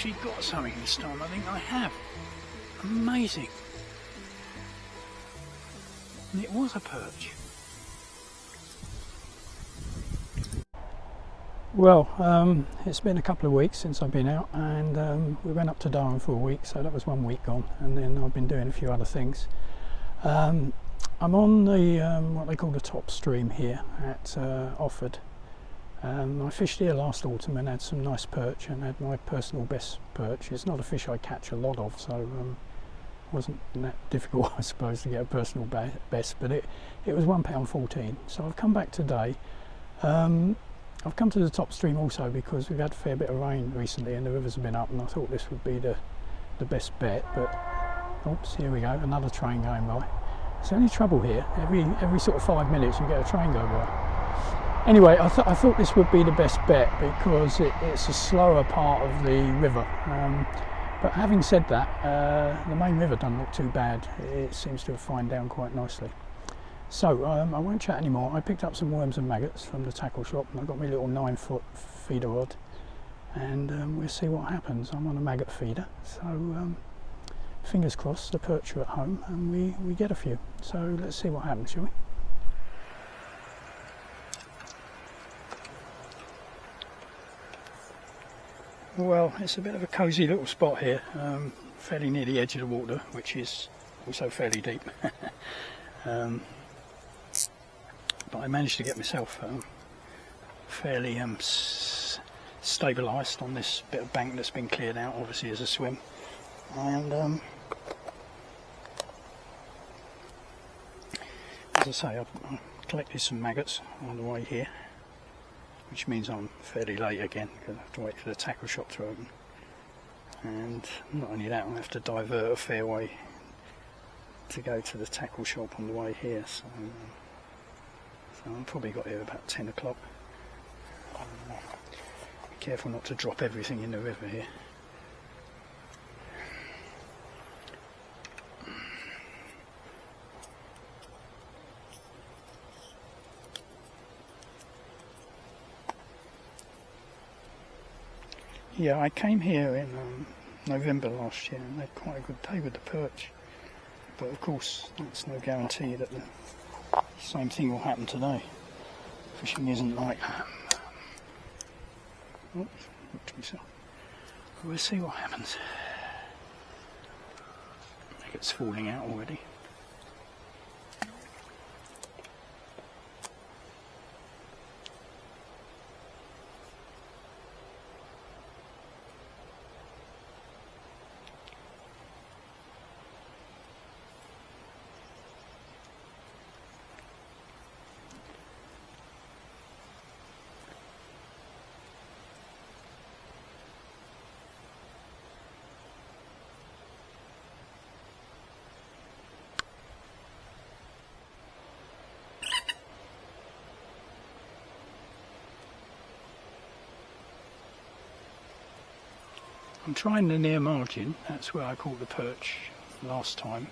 actually got something this time. I think I have. Amazing. And it was a perch. Well, it's been a couple of weeks since I've been out, and we went up to Darwin for a week, so that was 1 week gone, and then I've been doing a few other things. I'm on the what they call the top stream here at Offord. I fished here last autumn and had some nice perch, and had my personal best perch. It's not a fish I catch a lot of, so wasn't that difficult, I suppose, to get a personal best, but it was £1.14. So I've come back today. I've come to the top stream also because we've had a fair bit of rain recently and the rivers have been up, and I thought this would be the best bet. But oops, here we go, another train going by. It's the only trouble here, every sort of 5 minutes you get a train go by. Anyway, I thought this would be the best bet because it's a slower part of the river. But having said that, the main river doesn't look too bad. It seems to have fined down quite nicely. So I won't chat anymore. I picked up some worms and maggots from the tackle shop, and I got my little 9-foot feeder rod, and we'll see what happens. I'm on a maggot feeder, so fingers crossed the perch are at home and we get a few. So let's see what happens, shall we? Well, it's a bit of a cosy little spot here, fairly near the edge of the water, which is also fairly deep. But I managed to get myself fairly stabilised on this bit of bank that's been cleared out, obviously as a swim. And as I say, I've collected some maggots on the way here, which means I'm fairly late again because I have to wait for the tackle shop to open. And not only that, I have to divert a fair way to go to the tackle shop on the way here. So I've probably got here about 10 o'clock. Be careful not to drop everything in the river here. Yeah, I came here in November last year and had quite a good day with the perch. But of course, that's no guarantee that the same thing will happen today. Fishing isn't like that. Oops, looked myself. We'll see what happens. I think it's falling out already. I'm trying the near margin, that's where I caught the perch last time,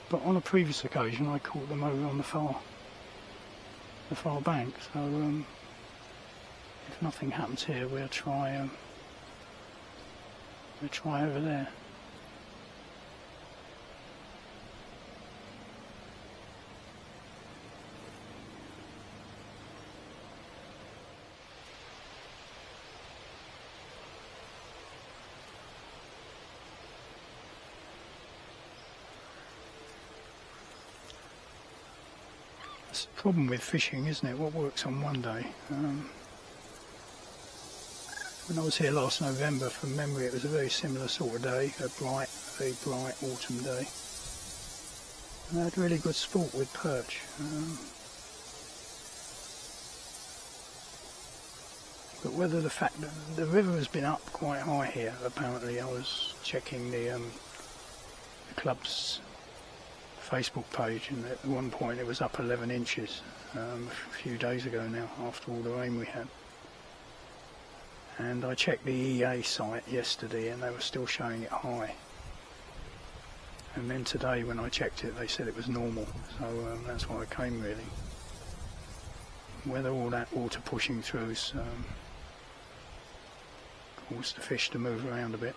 but on a previous occasion I caught them over on the far bank, so if nothing happens here we'll try over there. It's the problem with fishing, isn't it? What works on one day. When I was here last November, from memory, it was a very similar sort of day, a very bright autumn day. And I had really good sport with perch. But whether the fact that the river has been up quite high here, apparently I was checking the club's Facebook page, and at one point it was up 11 inches a few days ago now, after all the rain we had. And I checked the EA site yesterday and they were still showing it high. And then today when I checked it they said it was normal, so that's why I came really. Whether all that water pushing through has wants the fish to move around a bit.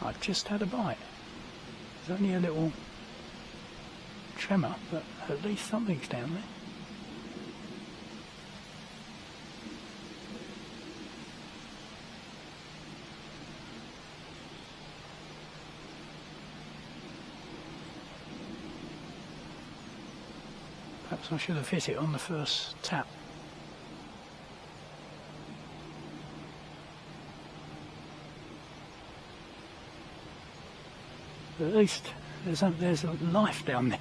I've just had a bite. There's only a little tremor, but at least something's down there. Perhaps I should have hit it on the first tap. But at least there's a life down there.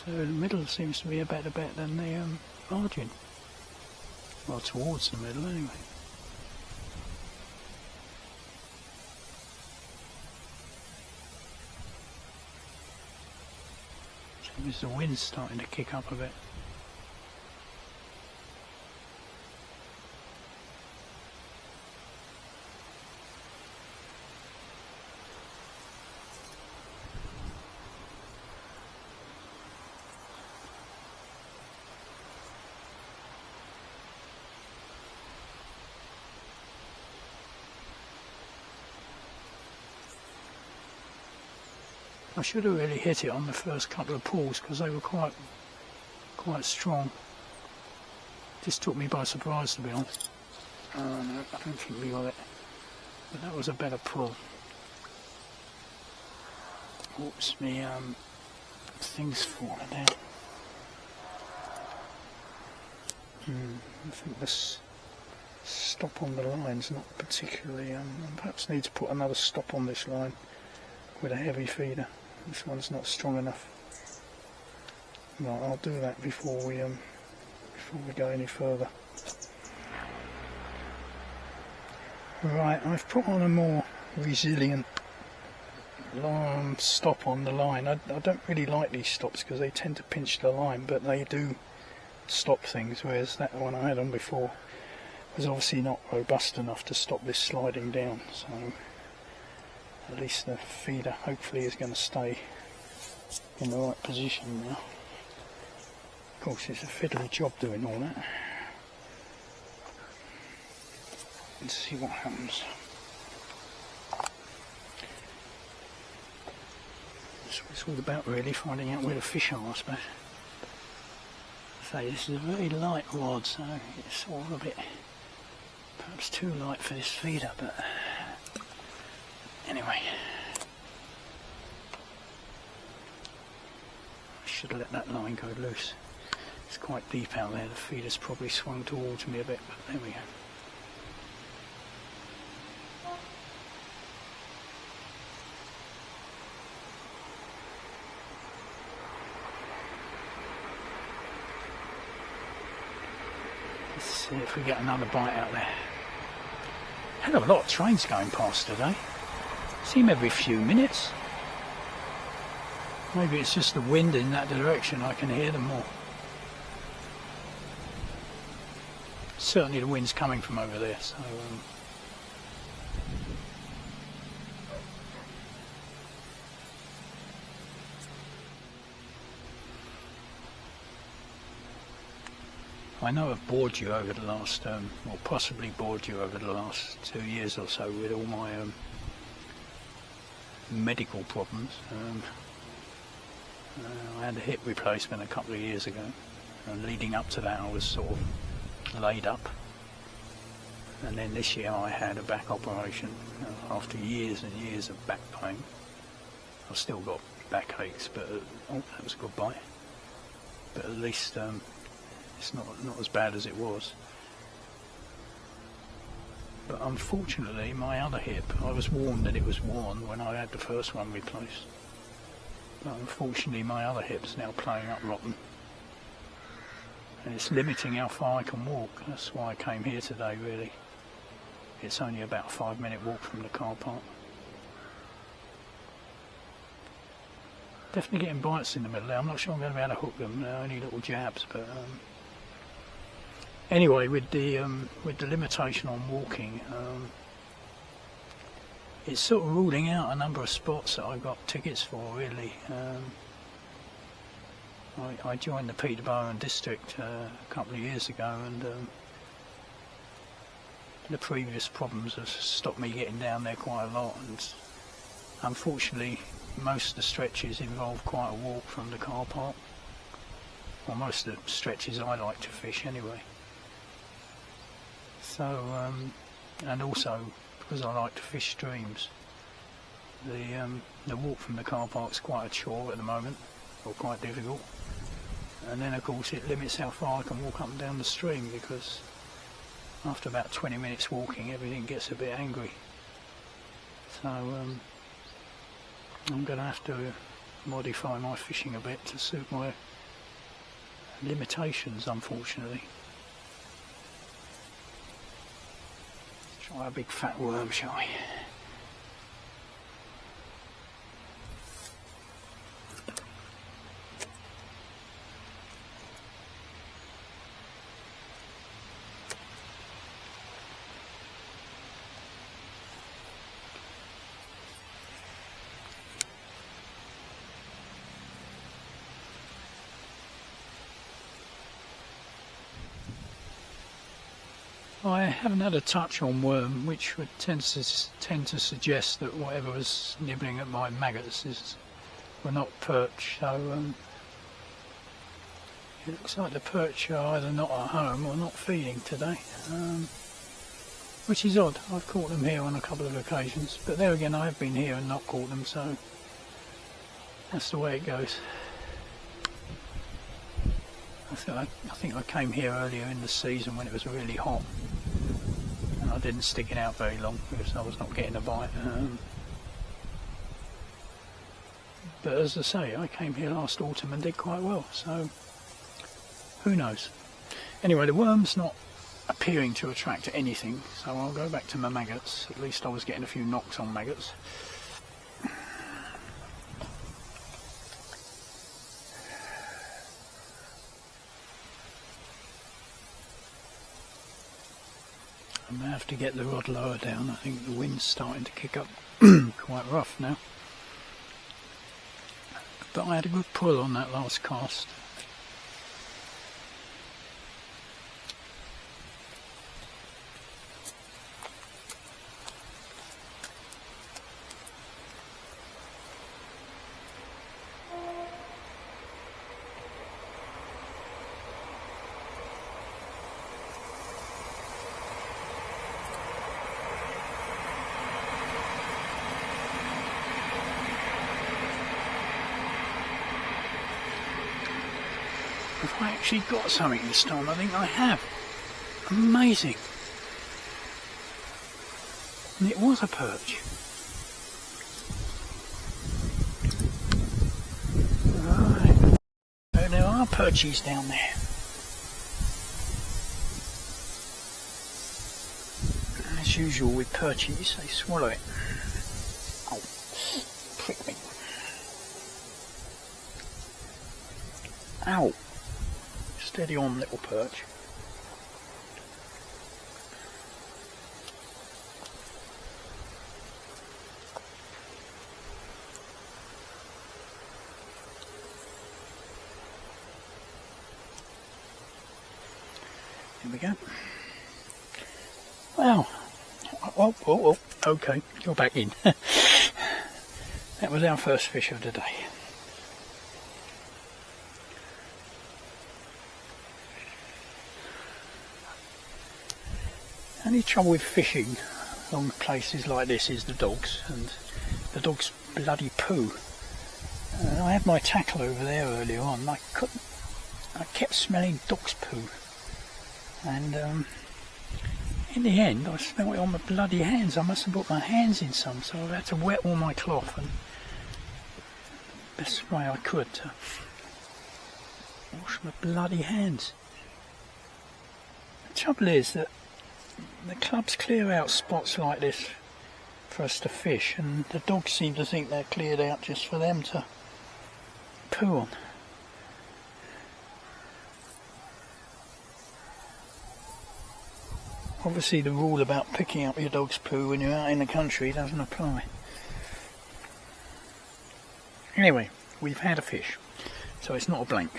So the middle seems to be a better bet than the margin. Well, towards the middle anyway. Seems the wind's starting to kick up a bit. I should have really hit it on the first couple of pulls because they were quite strong. Just took me by surprise, to be honest. No, I don't think we got it. But that was a better pull. Oops, me thing's fallen down. I think this stop on the line's not particularly. Perhaps need to put another stop on this line with a heavy feeder. This one's not strong enough. Right, I'll do that before we go any further. Right, I've put on a more resilient long stop on the line. I don't really like these stops because they tend to pinch the line, but they do stop things, whereas that one I had on before was obviously not robust enough to stop this sliding down. So at least the feeder hopefully is going to stay in the right position now. Of course it's a fiddly job doing all that. Let's see what happens. That's what it's all about really, finding out where the fish are, I suppose. So this is a very light rod, so it's all a bit perhaps too light for this feeder, but anyway, I should have let that line go loose. It's quite deep out there, the feeder's probably swung towards me a bit, but there we go. Let's see if we get another bite out there. Hell of a lot of trains going past today. See them every few minutes. Maybe it's just the wind in that direction, I can hear them more. Certainly the wind's coming from over there, so I know I've bored you over the last, or possibly bored you over the last 2 years or so with all my medical problems. I had a hip replacement a couple of years ago, and leading up to that I was sort of laid up, and then this year I had a back operation after years and years of back pain. I've still got backaches, but oh, that was a good bite. But at least it's not as bad as it was. But unfortunately my other hip, I was warned that it was worn when I had the first one replaced, but unfortunately my other hip's now playing up rotten, and it's limiting how far I can walk. That's why I came here today really. It's only about a 5-minute walk from the car park. Definitely getting bites in the middle there. I'm not sure I'm going to be able to hook them. They're only little jabs, but anyway, with the limitation on walking, it's sort of ruling out a number of spots that I've got tickets for, really. I joined the Peterborough district a couple of years ago, and the previous problems have stopped me getting down there quite a lot, and unfortunately most of the stretches involve quite a walk from the car park. Well, most of the stretches I like to fish anyway. So, and also because I like to fish streams, the walk from the car park is quite a chore at the moment, or quite difficult. And then of course it limits how far I can walk up and down the stream, because after about 20 minutes walking everything gets a bit angry. So I'm going to have to modify my fishing a bit to suit my limitations, unfortunately. Let's try a big fat worm, shall we? I haven't had a touch on worm, which would tend to suggest that whatever was nibbling at my maggots were not perch. So it looks like the perch are either not at home or not feeding today, which is odd. I've caught them here on a couple of occasions, but there again I have been here and not caught them, so that's the way it goes. I think I came here earlier in the season when it was really hot, and I didn't stick it out very long because I was not getting a bite. But as I say, I came here last autumn and did quite well, so who knows. Anyway, the worm's not appearing to attract anything, so I'll go back to my maggots. At least I was getting a few knocks on maggots. I may have to get the rod lower down. I think the wind's starting to kick up quite rough now. But I had a good pull on that last cast. Have I actually got something this time? I think I have. Amazing. And it was a perch. Right. So there are perchies down there. As usual with perchies, they swallow it. Oh, prick me. Ow. Steady on, little perch. Here we go. Wow. Oh, okay, you're back in. That was our first fish of the day. Only trouble with fishing along places like this is the dogs, and the dogs bloody poo. I had my tackle over there earlier on, and I kept smelling dog's poo, and in the end I smelled it on my bloody hands. I must have put my hands in some, so I had to wet all my cloth and the best way I could to wash my bloody hands. The trouble is that the clubs clear out spots like this for us to fish, and the dogs seem to think they're cleared out just for them to poo on. Obviously the rule about picking up your dog's poo when you're out in the country doesn't apply. Anyway, we've had a fish, so it's not a blank.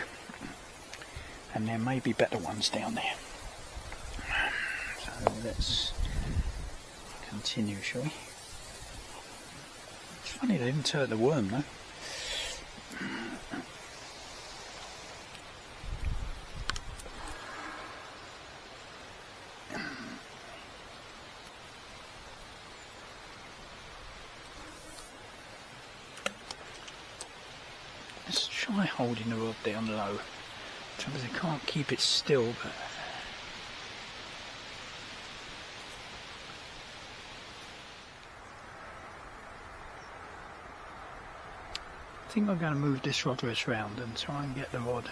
And there may be better ones down there. So let's continue, shall we? It's funny they didn't hurt the worm though. Let's try holding the rod down low. Trouble is I can't keep it still, but I think I'm going to move this rod race round and try and get the rod,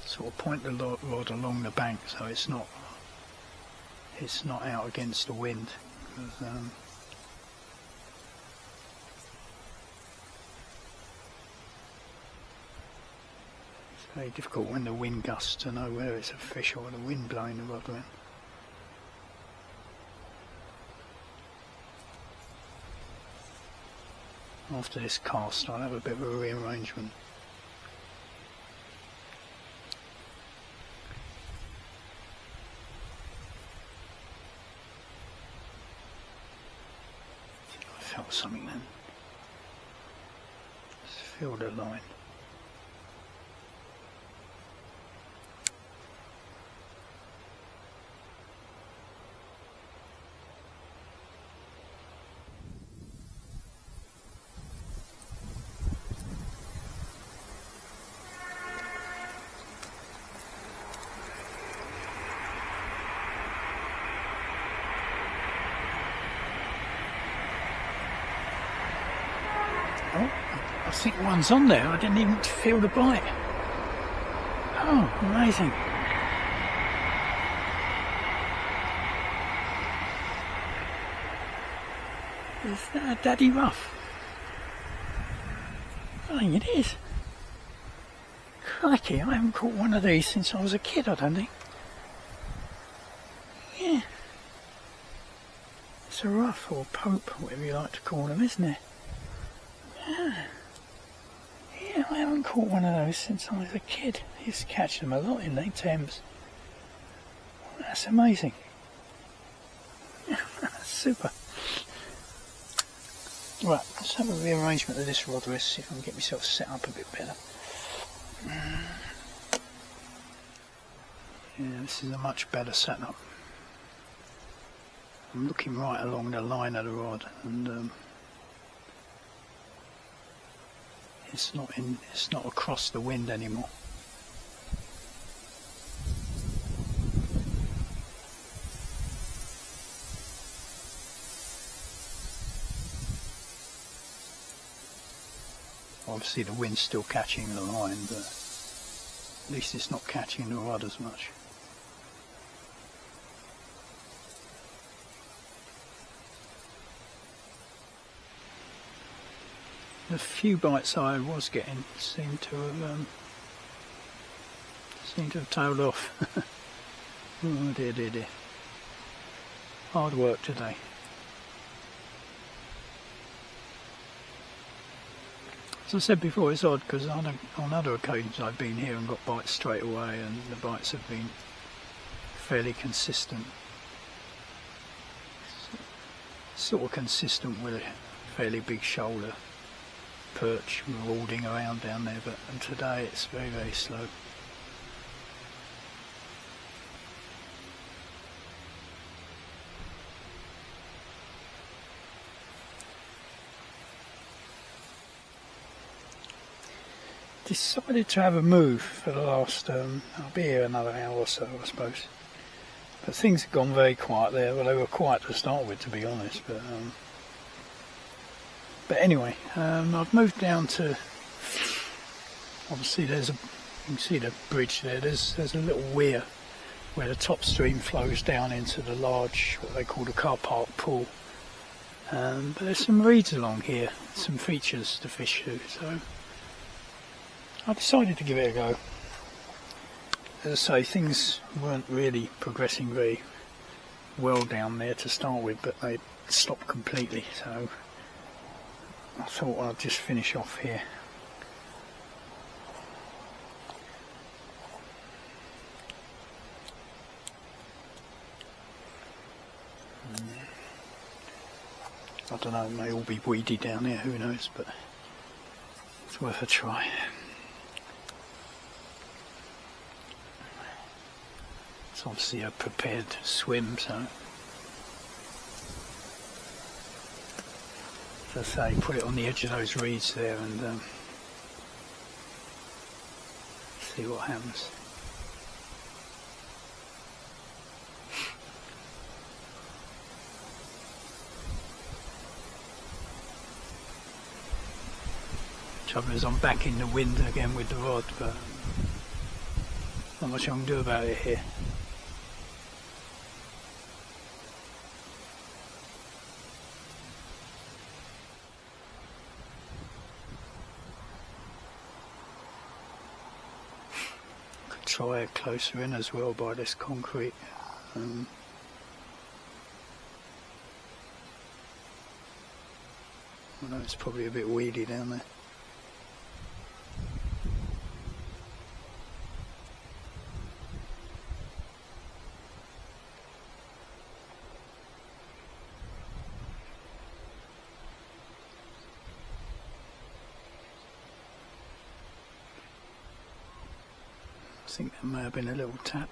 sort of point the rod along the bank so it's not out against the wind. Because, it's very difficult when the wind gusts to know whether it's a fish or the wind blowing the rod around. After this cast I'll have a bit of a rearrangement. I felt something then. Just feel the line. Oh, I think one's on there. I didn't even feel the bite. Oh, amazing. Is that a daddy ruff? I think it is. Crikey, I haven't caught one of these since I was a kid, I don't think. Yeah. It's a ruff or pope, whatever you like to call them, isn't it? Yeah, I haven't caught one of those since I was a kid. I used to catch them a lot in the Thames. That's amazing. That's super. Right, let's have a rearrangement of this rod wrist, see if I can get myself set up a bit better. Yeah, this is a much better setup. I'm looking right along the line of the rod, and it's not across the wind anymore. Obviously the wind's still catching the line, but at least it's not catching the rod as much. The few bites I was getting seemed to have tailed off. Oh dear, dear, dear. Hard work today. As I said before, it's odd because on other occasions I've been here and got bites straight away, and the bites have been fairly consistent. Sort of consistent with a fairly big shoulder perch marauding around down there, but today it's very, very slow. Decided to have a move for the last, I'll be here another hour or so I suppose, but things have gone very quiet there. Well, they were quiet to start with, to be honest, but anyway, I've moved down to, obviously you can see the bridge there, there's a little weir where the top stream flows down into the large, what they call the car park pool, But there's some reeds along here, some features to fish to, so I decided to give it a go. As I say, things weren't really progressing very well down there to start with, but they stopped completely, so I thought I'd just finish off here. I don't know, it may all be weedy down there, who knows, but it's worth a try. It's obviously a prepared swim, so as I say, put it on the edge of those reeds there and see what happens. Trouble is I'm back in the wind again with the rod, but not much I can do about it here. Could try it closer in as well by this concrete. I know it's probably a bit weedy down there. I think there may have been a little tap.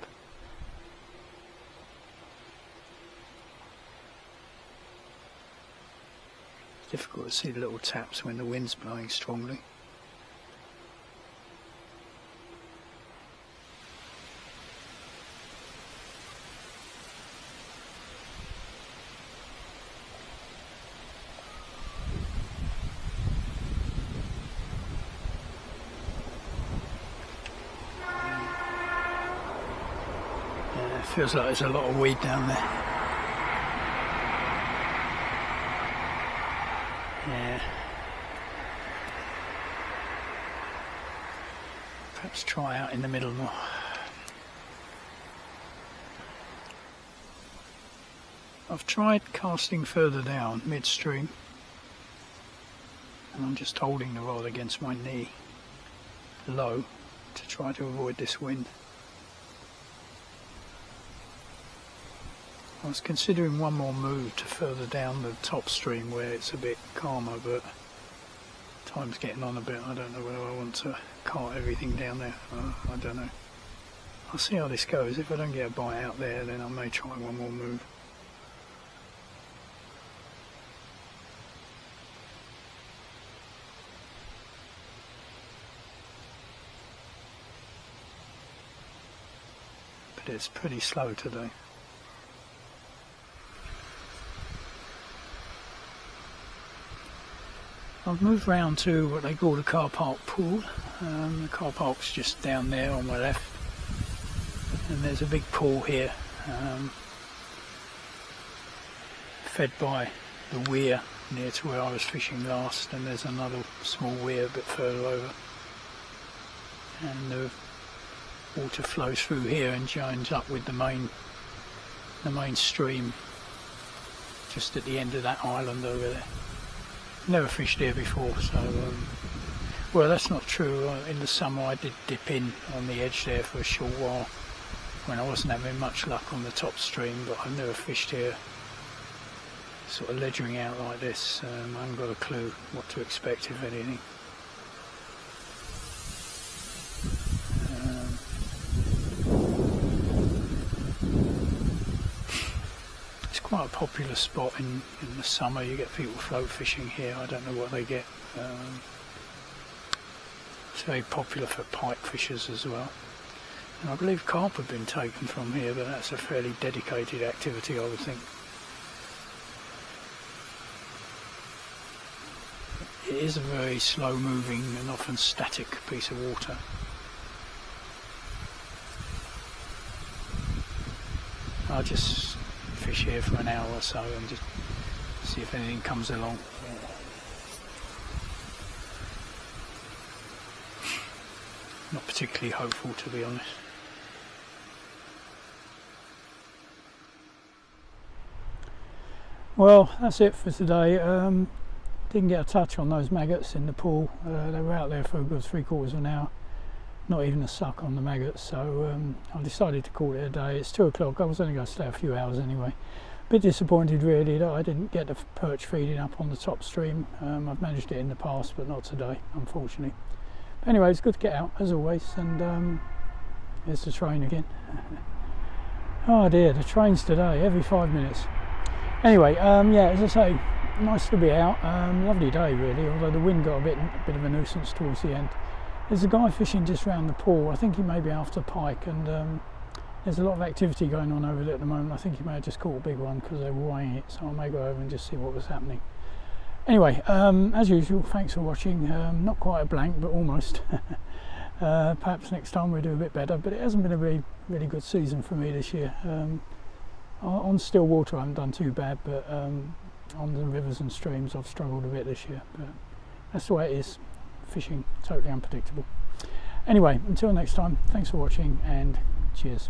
It's difficult to see the little taps when the wind's blowing strongly. Feels like there's a lot of weed down there. Yeah. Perhaps try out in the middle more. I've tried casting further down midstream, and I'm just holding the rod against my knee low to try to avoid this wind. I was considering one more move to further down the top stream where it's a bit calmer, but time's getting on a bit. I don't know whether I want to cart everything down there. I don't know. I'll see how this goes. If I don't get a bite out there, then I may try one more move. But it's pretty slow today. I've moved round to what they call the car park pool. The car park's just down there on my left, and there's a big pool here, fed by the weir near to where I was fishing last, and there's another small weir a bit further over, and the water flows through here and joins up with the main stream just at the end of that island over there. Never fished here before, so well, that's not true. In the summer I did dip in on the edge there for a short while when I wasn't having much luck on the top stream, but I've never fished here sort of ledgering out like this. I haven't got a clue what to expect, if anything. Quite a popular spot in the summer. You get people float fishing here. I don't know what they get. It's very popular for pike fishers as well. And I believe carp have been taken from here, but that's a fairly dedicated activity, I would think. It is a very slow moving and often static piece of water. I'll just fish here for an hour or so and just See if anything comes along. Not particularly hopeful, to be honest. Well, that's it for today. Didn't get a touch on those maggots in the pool. They were out there for a good 3/4 of an hour. Not even a suck on the maggots, so I decided to call it a day. It's 2 o'clock. I was only going to stay a few hours anyway. Bit disappointed really that I didn't get the perch feeding up on the top stream. I've managed it in the past, but not today, unfortunately. But anyway, it's good to get out as always, and there's the train again. Oh dear, the trains today, every 5 minutes. Anyway, yeah, as I say, nice to be out. Lovely day really, although the wind got a bit of a nuisance towards the end. There's a guy fishing just round the pool. I think he may be after pike, and there's a lot of activity going on over there at the moment. I think he may have just caught a big one because they were weighing it, so I may go over and just see what was happening. Anyway, as usual, thanks for watching. Not quite a blank, but almost. Perhaps next time we'll do a bit better, but it hasn't been a really good season for me this year. On still water I haven't done too bad, but on the rivers and streams I've struggled a bit this year. But that's the way it is. Fishing, totally unpredictable. Anyway, until next time, thanks for watching and cheers.